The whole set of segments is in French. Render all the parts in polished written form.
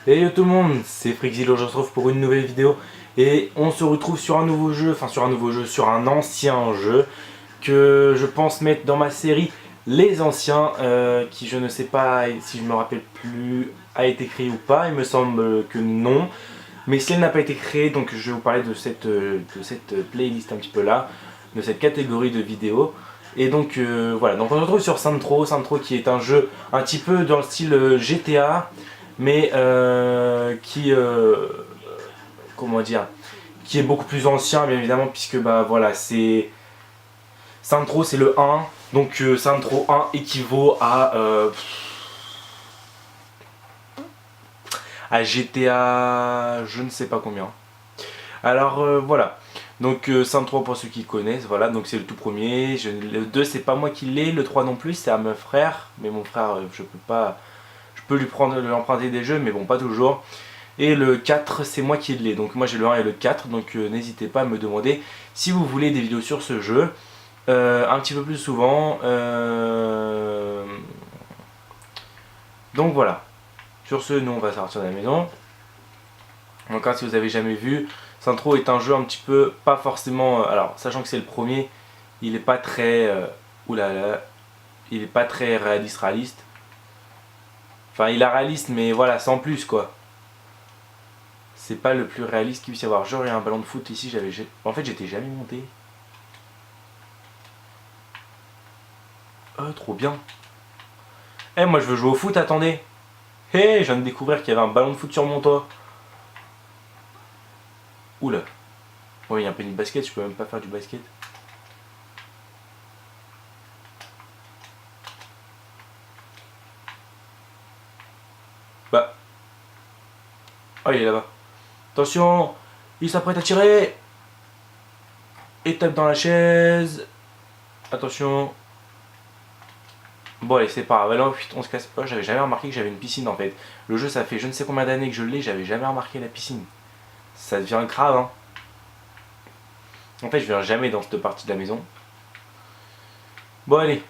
Hey yo tout le monde, c'est Frixil, on se retrouve pour une nouvelle vidéo et on se retrouve sur un nouveau jeu, sur un ancien jeu que je pense mettre dans ma série Les Anciens, qui je ne sais pas si je me rappelle plus a été créé ou pas, il me semble que non, mais si elle n'a pas été créée, donc je vais vous parler de cette playlist un petit peu là, de cette catégorie de vidéos. Et donc voilà, donc on se retrouve sur Santro qui est un jeu un petit peu dans le style GTA, mais comment dire, qui est beaucoup plus ancien bien évidemment, puisque bah voilà, Santro c'est le 1, donc Santro 1 équivaut à GTA je ne sais pas combien. Alors voilà, donc Santro pour ceux qui connaissent, voilà, donc c'est le tout premier. Le 2 c'est pas moi qui l'ai, le 3 non plus, c'est à mon frère, mais mon frère je peux pas, je peux lui emprunter des jeux, mais bon, pas toujours. Et le 4 c'est moi qui l'ai, donc moi j'ai le 1 et le 4, donc n'hésitez pas à me demander si vous voulez des vidéos sur ce jeu un petit peu plus souvent. Donc voilà, sur ce, nous on va sortir de la maison. Donc si vous avez jamais vu, Santro est un jeu un petit peu, pas forcément, alors sachant que c'est le premier, il est pas très, oulala, il est pas très réaliste. Enfin il est réaliste mais voilà, sans plus quoi. C'est pas le plus réaliste qu'il puisse y avoir. Genre il y a un ballon de foot ici, en fait j'étais jamais monté. Oh trop bien. Eh moi je veux jouer au foot, attendez. Hé, je viens de découvrir qu'il y avait un ballon de foot sur mon toit. Oula. Ouais, il y a un peu de basket, je peux même pas faire du basket. Bah. Oh il est là-bas. Attention, il s'apprête à tirer. Et tape dans la chaise. Attention. Bon allez c'est pas grave, alors on se casse pas, j'avais jamais remarqué que j'avais une piscine en fait. Le jeu ça fait je ne sais combien d'années que je l'ai, j'avais jamais remarqué la piscine. Ça devient grave hein. En fait je viens jamais dans cette partie de la maison. Bon allez.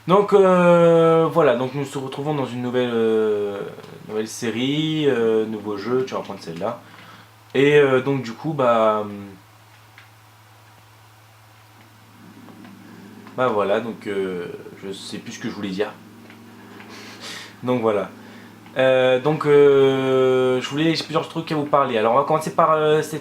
Donc voilà, donc nous nous retrouvons dans une nouvelle série, nouveau jeu, tu vas prendre celle-là. Et donc du coup bah voilà, donc je sais plus ce que je voulais dire. Donc voilà. J'ai plusieurs trucs à vous parler. Alors on va commencer par ce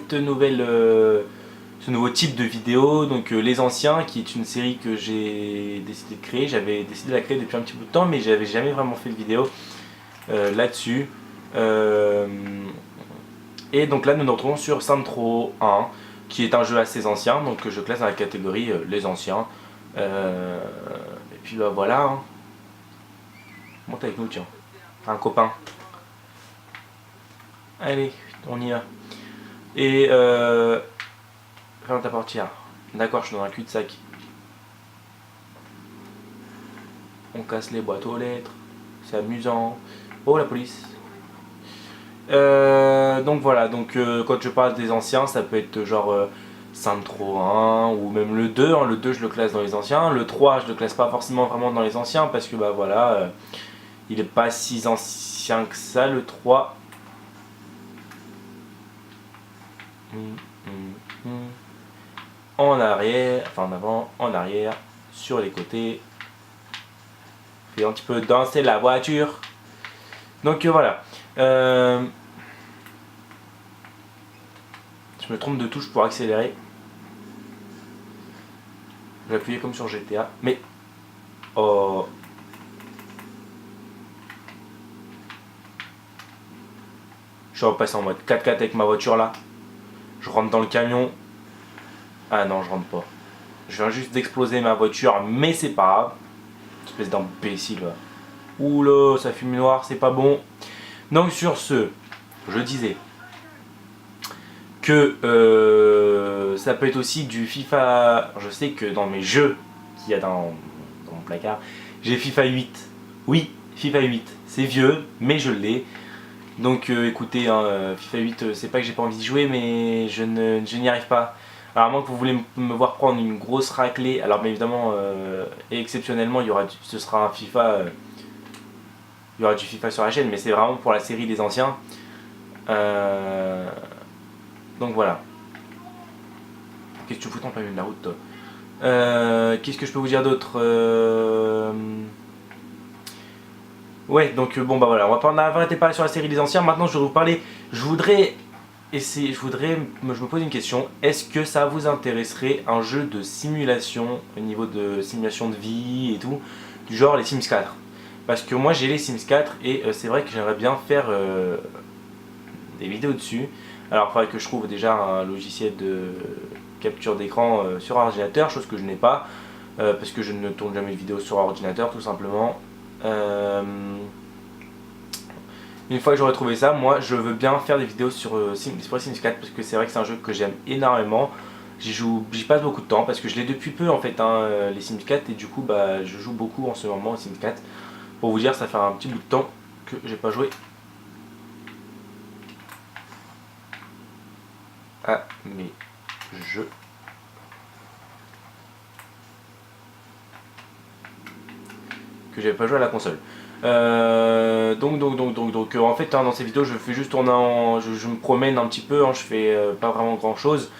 nouveau type de vidéo, donc Les Anciens, qui est une série que j'ai décidé de créer. J'avais décidé de la créer depuis un petit bout de temps, mais j'avais jamais vraiment fait de vidéo là-dessus. Euh, et donc là nous nous retrouvons sur Santro 1, qui est un jeu assez ancien, donc que je classe dans la catégorie Les Anciens. Et puis bah voilà, hein. Monte avec nous tiens, un copain. Allez, on y va. Et ferme ta portière. D'accord, je suis dans un cul-de-sac. On casse les boîtes aux lettres. C'est amusant. Oh la police. Donc voilà, donc quand je parle des anciens, ça peut être genre Santro 1 ou même le 2. Hein. Le 2 je le classe dans les anciens. Le 3 je le classe pas forcément vraiment dans les anciens parce que bah voilà, il est pas si ancien que ça le 3. En arrière, enfin en avant, en arrière, sur les côtés. Fait un petit peu danser la voiture. Donc voilà. Je me trompe de touche pour accélérer. Je vais appuyer comme sur GTA. Mais. Oh. Je suis repassé en mode 4x4 avec ma voiture là. Je rentre dans le camion. Ah non, je rentre pas. Je viens juste d'exploser ma voiture, mais c'est pas grave. Espèce d'imbécile. Oula, ça fume noir, c'est pas bon. Donc sur ce, je disais que ça peut être aussi du FIFA. Je sais que dans mes jeux qu'il y a dans mon placard, j'ai FIFA 8. Oui, FIFA 8. C'est vieux, mais je l'ai. Donc écoutez, hein, FIFA 8, c'est pas que j'ai pas envie d'y jouer, mais je n'y arrive pas. Alors à moins que vous voulez me voir prendre une grosse raclée, alors bien évidemment, exceptionnellement, ce sera un FIFA il y aura du FIFA sur la chaîne, mais c'est vraiment pour la série des anciens. Donc voilà. Qu'est-ce que tu fous en plein milieu de la route, toi? Qu'est-ce que je peux vous dire d'autre? Ouais, donc bon bah voilà, on va pas en arrêter de parler sur la série des anciens. Maintenant, je vais vous parler. Je me pose une question. Est-ce que ça vous intéresserait un jeu de simulation au niveau de simulation de vie et tout, du genre les Sims 4? Parce que moi j'ai les Sims 4 et c'est vrai que j'aimerais bien faire des vidéos dessus. Alors il faudrait que je trouve déjà un logiciel de capture d'écran sur ordinateur, chose que je n'ai pas parce que je ne tourne jamais de vidéos sur ordinateur tout simplement. Une fois que j'aurai trouvé ça, moi je veux bien faire des vidéos sur Sims 4 parce que c'est vrai que c'est un jeu que j'aime énormément. J'y passe beaucoup de temps parce que je l'ai depuis peu en fait les Sims 4 et du coup bah, je joue beaucoup en ce moment aux Sims 4. Pour vous dire, ça fait un petit bout de temps que j'ai pas joué à mes jeux. Que j'avais pas joué à la console. Donc en fait dans ces vidéos je fais juste tourner je me promène un petit peu, je fais pas vraiment grand chose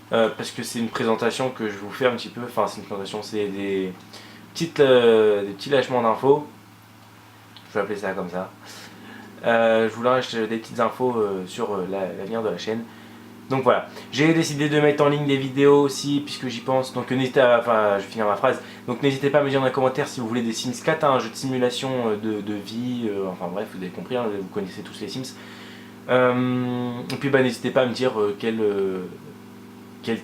parce que c'est une présentation que je vais vous fais un petit peu, enfin c'est une présentation, c'est des petits lâchements d'infos, je vais appeler ça comme ça. Je vous lâche des petites infos sur l'avenir de la chaîne. Donc voilà, j'ai décidé de mettre en ligne des vidéos aussi puisque j'y pense, donc n'hésitez à, enfin je vais finir ma phrase, donc n'hésitez pas à me dire dans les commentaires si vous voulez des Sims 4, un jeu de simulation de vie, enfin bref vous avez compris, vous connaissez tous les Sims. Et puis bah n'hésitez pas à me dire quel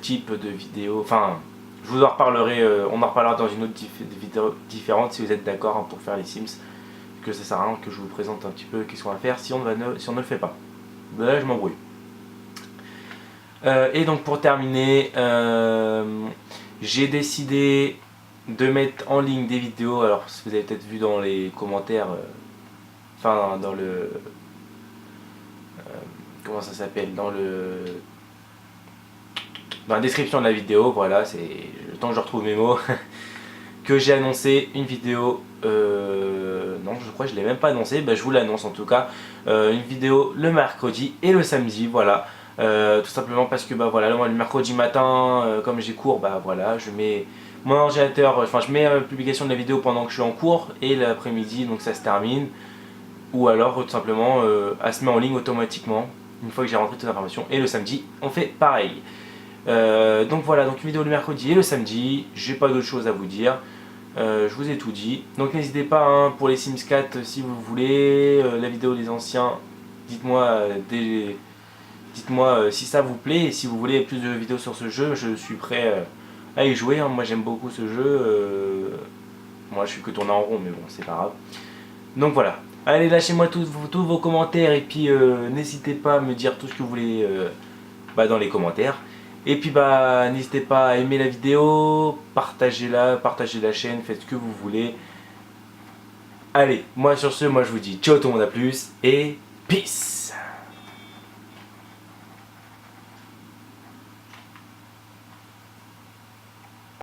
type de vidéo, enfin je vous en reparlerai, on en reparlera dans une autre vidéo différente si vous êtes d'accord pour faire les Sims, que ça sert à rien que je vous présente un petit peu qu'est-ce qu'on va faire si on ne le fait pas. Là je m'embrouille. Et donc pour terminer, j'ai décidé de mettre en ligne des vidéos. Alors vous avez peut-être vu dans les commentaires, enfin dans le... comment ça s'appelle, dans la description de la vidéo, voilà, c'est le temps que je retrouve mes mots, que j'ai annoncé une vidéo, non je crois que je ne l'ai même pas annoncé, bah, je vous l'annonce en tout cas, une vidéo le mercredi et le samedi, voilà. Tout simplement parce que bah voilà, le mercredi matin comme j'ai cours, bah voilà, je mets mon ordinateur, enfin je mets la publication de la vidéo pendant que je suis en cours et l'après-midi donc ça se termine, ou alors tout simplement elle se met en ligne automatiquement une fois que j'ai rentré toutes les informations, et le samedi on fait pareil. Donc voilà, donc une vidéo le mercredi et le samedi, j'ai pas d'autre chose à vous dire. Je vous ai tout dit, donc n'hésitez pas pour les Sims 4 si vous voulez, la vidéo des anciens, dites-moi si ça vous plaît et si vous voulez plus de vidéos sur ce jeu, je suis prêt à y jouer. Moi j'aime beaucoup ce jeu. Moi je suis que tourné en rond mais bon c'est pas grave. Donc voilà. Allez lâchez-moi tous vos commentaires et puis n'hésitez pas à me dire tout ce que vous voulez dans les commentaires. Et puis bah n'hésitez pas à aimer la vidéo, partagez-la, partagez la chaîne, faites ce que vous voulez. Allez, moi sur ce, moi je vous dis ciao tout le monde, à plus et peace.